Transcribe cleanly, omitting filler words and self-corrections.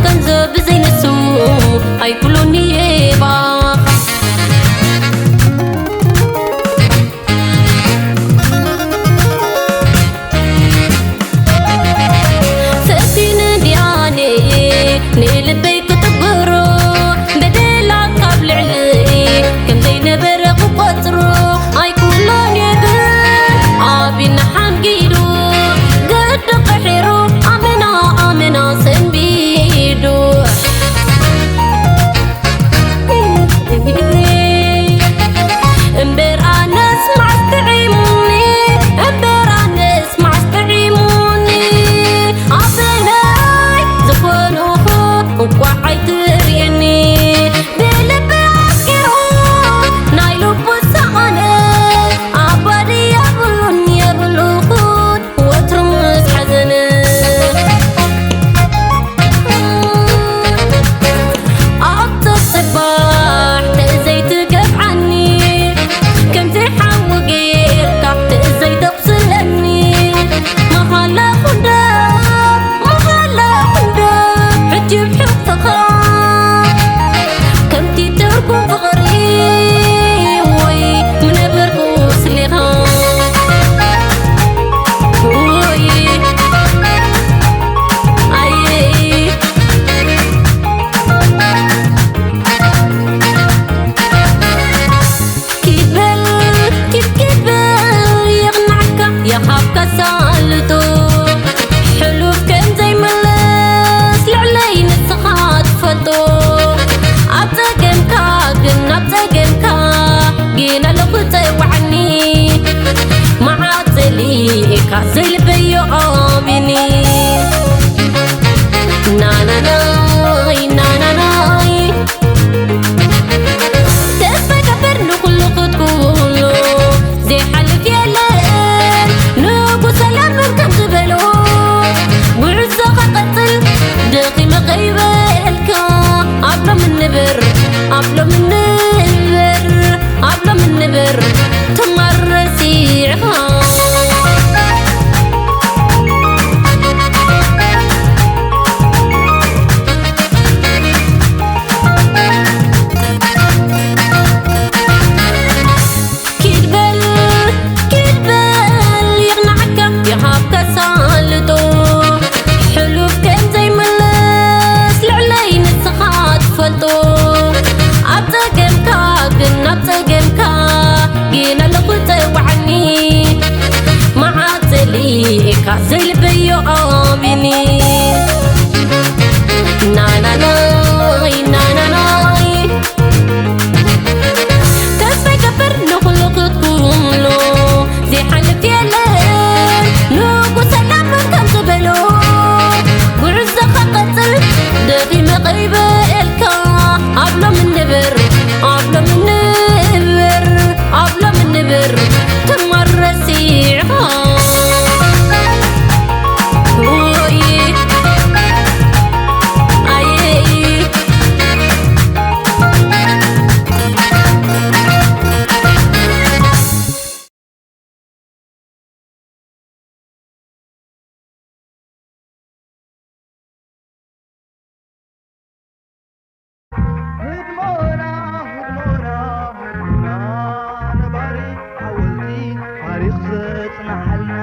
كنزب زي نسو أي كلوني باخ سأتين دياني نيلبي كتبرو بدلا قبل علي كم زي نبرق وقطرو أي كلوني بن عابي نحن قيدو قد قحيرو آمنا آمنا سنبيدو امبر أنس مع استعيموني امبر أنس مع استعيموني عبناي زفنوه وقعي تريني بلبي عسكرو نايلو بسعاني عبالي يبلون يبلوخون وترمز حزني عبت الصباح تأزي تقف عني كم تحاول غيرك تأزي تبصلني ما خلا خدام ما خلا خدام حجي بحبك كم تتركوا فقري وي من برقوس لها وي أي كيبل يغنعك يخافك سالتو حلو كان زي ملاس لعلي نسخات فتو عبتقنكا قلنا عبتقنكا جينا لقطي وعني معاطلي كاسل بيو آمني نانا ناي نانا ناي تسبك فرنو كل قد كله زي حلف يلين نوبو سلام من كم قبلو وعزة قتل دقي مغيبة الكا عبلا من نبر عبلا من نبر عبلا من نبر تمر سيعها كيربل يغنعك يخافك سالتو حلو كان زي ملاس لعلي نسخات فلتو عبتقنكا قلنا عبتقنكا جينا لقطي وعني معاطلي كاسل بيو آمني نانا ناي نانا ناي تسبك فرنو خلقت كله زي حلف يلين نوبو سلام من كم قبلو وعزة قتل دقي مغيبة الكا عبلا من نبر عبلا من نبر عبلا من نبر تمر سيعها وي أي نباري حولتي تاريخ زيت نحل